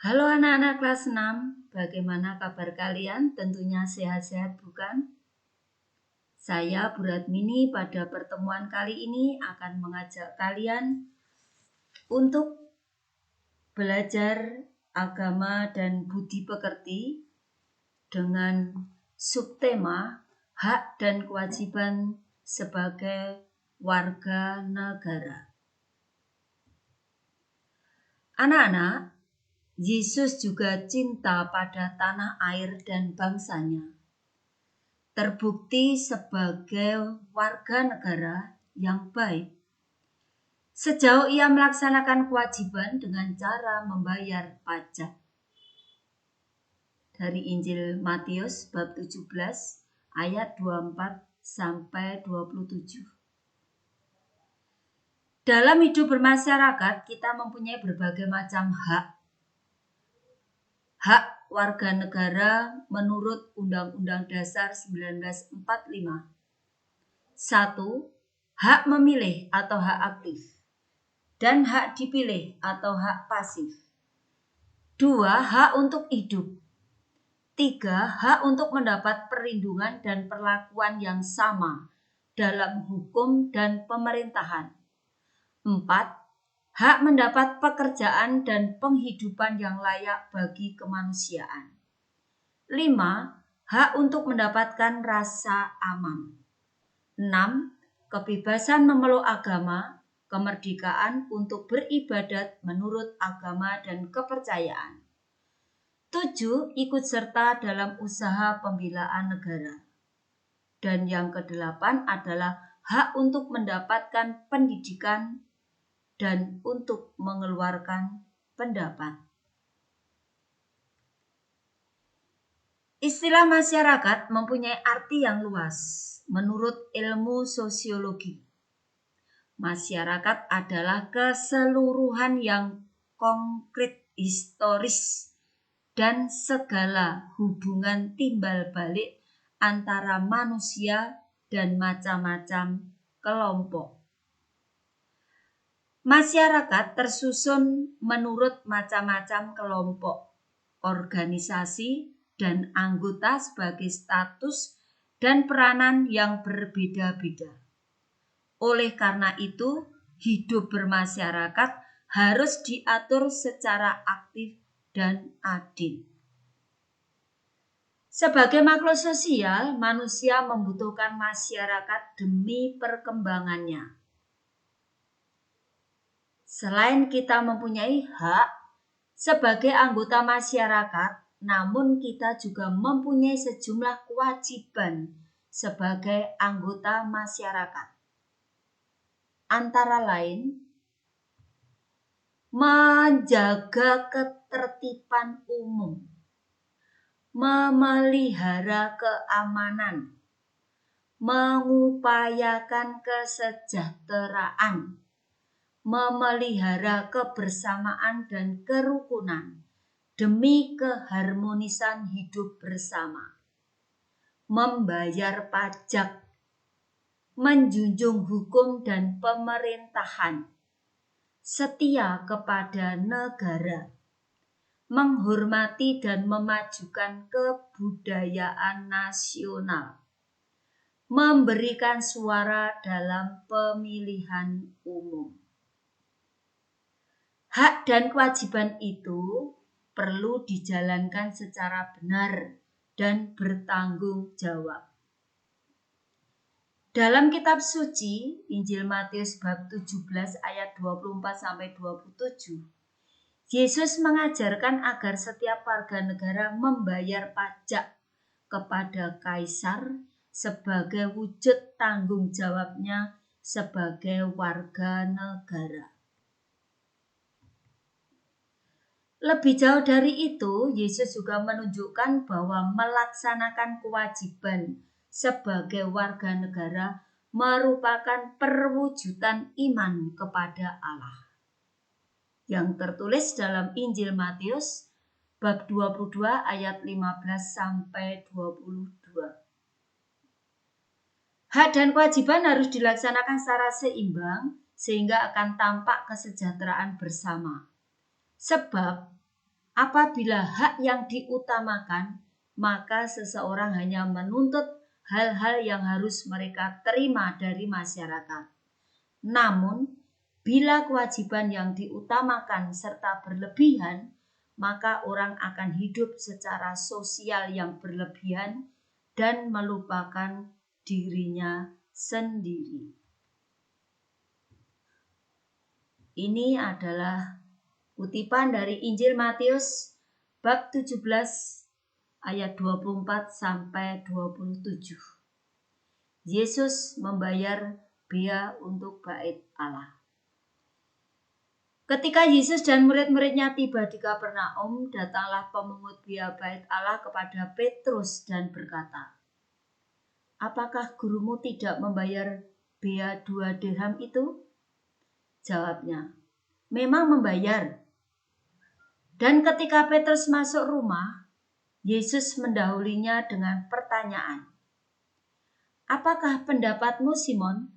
Halo anak-anak kelas 6, bagaimana kabar kalian? Tentunya sehat-sehat bukan? Saya Bu Radmini pada pertemuan kali ini akan mengajak kalian untuk belajar agama dan budi pekerti dengan subtema hak dan kewajiban sebagai warga negara. Anak-anak, Yesus juga cinta pada tanah air dan bangsanya. Terbukti sebagai warga negara yang baik. Sejauh ia melaksanakan kewajiban dengan cara membayar pajak. Dari Injil Matius bab 17 ayat 24 sampai 27. Dalam hidup bermasyarakat, kita mempunyai berbagai macam hak. Hak warga negara menurut Undang-Undang Dasar 1945. 1. Hak memilih atau hak aktif. Dan hak dipilih atau hak pasif. 2. Hak untuk hidup. 3. Hak untuk mendapat perlindungan dan perlakuan yang sama dalam hukum dan pemerintahan. 4. Hak mendapat pekerjaan dan penghidupan yang layak bagi kemanusiaan. 5. Hak untuk mendapatkan rasa aman. 6. Kebebasan memeluk agama, kemerdekaan untuk beribadat menurut agama dan kepercayaan. 7. Ikut serta dalam usaha pembelaan negara. Dan yang ke-8 adalah hak untuk mendapatkan pendidikan dan untuk mengeluarkan pendapat. Istilah masyarakat mempunyai arti yang luas menurut ilmu sosiologi. Masyarakat adalah keseluruhan yang konkret, historis, dan segala hubungan timbal balik antara manusia dan macam-macam kelompok. Masyarakat tersusun menurut macam-macam kelompok, organisasi, dan anggota sebagai status dan peranan yang berbeda-beda. Oleh karena itu, hidup bermasyarakat harus diatur secara aktif dan adil. Sebagai makhluk sosial, manusia membutuhkan masyarakat demi perkembangannya. Selain kita mempunyai hak sebagai anggota masyarakat, namun kita juga mempunyai sejumlah kewajiban sebagai anggota masyarakat. Antara lain, menjaga ketertiban umum, memelihara keamanan, mengupayakan kesejahteraan, memelihara kebersamaan dan kerukunan demi keharmonisan hidup bersama, membayar pajak, menjunjung hukum dan pemerintahan, setia kepada negara, menghormati dan memajukan kebudayaan nasional, memberikan suara dalam pemilihan umum. Hak dan kewajiban itu perlu dijalankan secara benar dan bertanggung jawab. Dalam kitab suci, Injil Matius bab 17 ayat 24-27, Yesus mengajarkan agar setiap warga negara membayar pajak kepada kaisar sebagai wujud tanggung jawabnya sebagai warga negara. Lebih jauh dari itu, Yesus juga menunjukkan bahwa melaksanakan kewajiban sebagai warga negara merupakan perwujudan iman kepada Allah. Yang tertulis dalam Injil Matius bab 22 ayat 15-22. Hak dan kewajiban harus dilaksanakan secara seimbang sehingga akan tampak kesejahteraan bersama. Sebab Apabila hak yang diutamakan, maka seseorang hanya menuntut hal-hal yang harus mereka terima dari masyarakat. Namun, bila kewajiban yang diutamakan serta berlebihan, maka orang akan hidup secara sosial yang berlebihan dan melupakan dirinya sendiri. Ini adalah kutipan dari Injil Matius bab 17 ayat 24 sampai 27. Yesus membayar bea untuk bait Allah. Ketika Yesus dan murid-muridnya tiba di Kapernaum, datanglah pemungut bea bait Allah kepada Petrus dan berkata, "Apakah gurumu tidak membayar bea 2 dirham itu?" Jawabnya, "Memang membayar." Dan ketika Petrus masuk rumah, Yesus mendahulinya dengan pertanyaan, "Apakah pendapatmu, Simon?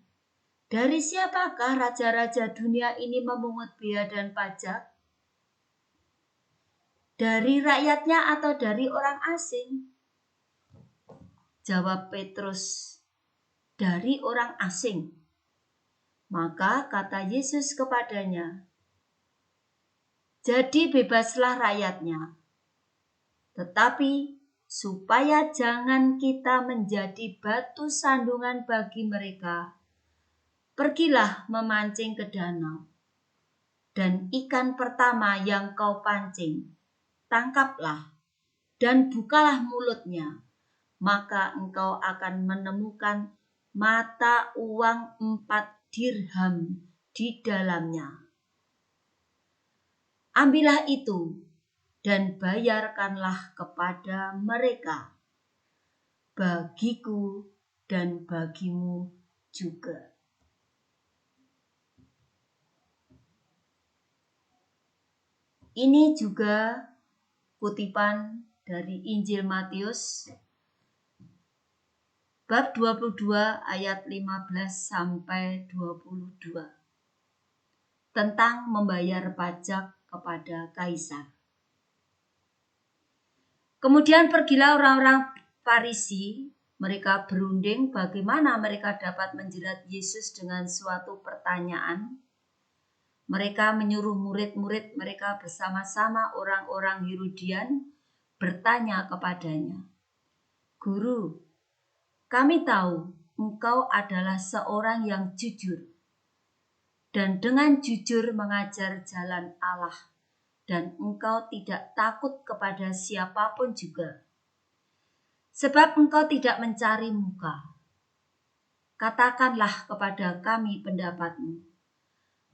Dari siapakah raja-raja dunia ini memungut bea dan pajak? Dari rakyatnya atau dari orang asing?" Jawab Petrus, "Dari orang asing." Maka kata Yesus kepadanya, "Jadi bebaslah rakyatnya. Tetapi supaya jangan kita menjadi batu sandungan bagi mereka, pergilah memancing ke danau, dan ikan pertama yang kau pancing, tangkaplah dan bukalah mulutnya, maka engkau akan menemukan mata uang 4 dirham di dalamnya. Ambillah itu dan bayarkanlah kepada mereka, bagiku dan bagimu juga." Ini juga kutipan dari Injil Matius bab 22 ayat 15 sampai 22 tentang membayar pajak kepada kaisar. Kemudian pergilah orang-orang Farisi, mereka berunding bagaimana mereka dapat menjerat Yesus dengan suatu pertanyaan. Mereka menyuruh murid-murid mereka bersama-sama orang-orang Herodian bertanya kepadanya, "Guru, kami tahu engkau adalah seorang yang jujur dan dengan jujur mengajar jalan Allah, dan engkau tidak takut kepada siapapun juga. Sebab engkau tidak mencari muka. Katakanlah kepada kami pendapatmu.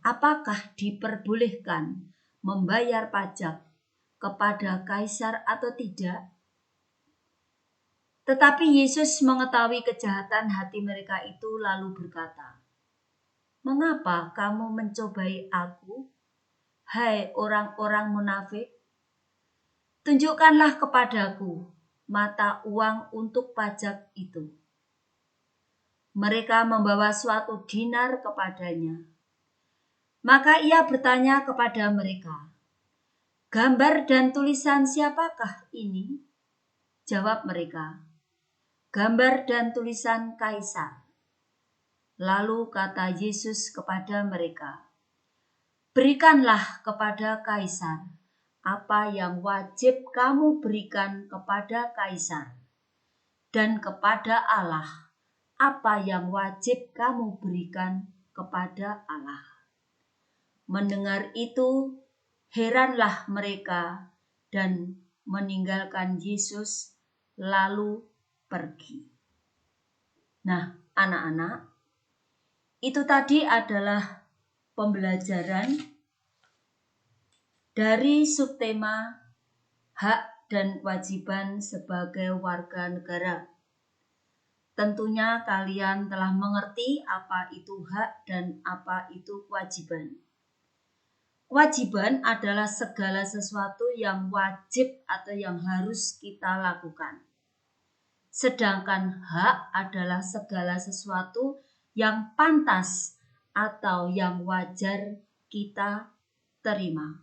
Apakah diperbolehkan membayar pajak kepada kaisar atau tidak?" Tetapi Yesus mengetahui kejahatan hati mereka itu lalu berkata, "Mengapa kamu mencobai aku, hai orang-orang munafik? Tunjukkanlah kepadaku mata uang untuk pajak itu." Mereka membawa suatu dinar kepadanya. Maka ia bertanya kepada mereka, "Gambar dan tulisan siapakah ini?" Jawab mereka, "Gambar dan tulisan kaisar." Lalu kata Yesus kepada mereka, "Berikanlah kepada kaisar apa yang wajib kamu berikan kepada kaisar, dan kepada Allah apa yang wajib kamu berikan kepada Allah." Mendengar itu, heranlah mereka dan meninggalkan Yesus lalu pergi. Nah, anak-anak, itu tadi adalah pembelajaran dari subtema hak dan kewajiban sebagai warga negara. Tentunya kalian telah mengerti apa itu hak dan apa itu kewajiban. Kewajiban adalah segala sesuatu yang wajib atau yang harus kita lakukan. Sedangkan hak adalah segala sesuatu yang pantas atau yang wajar kita terima.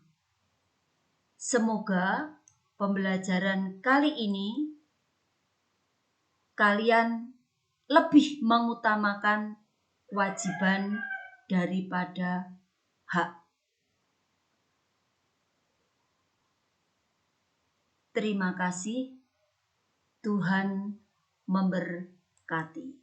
Semoga pembelajaran kali ini kalian lebih mengutamakan kewajiban daripada hak. Terima kasih. Tuhan memberkati.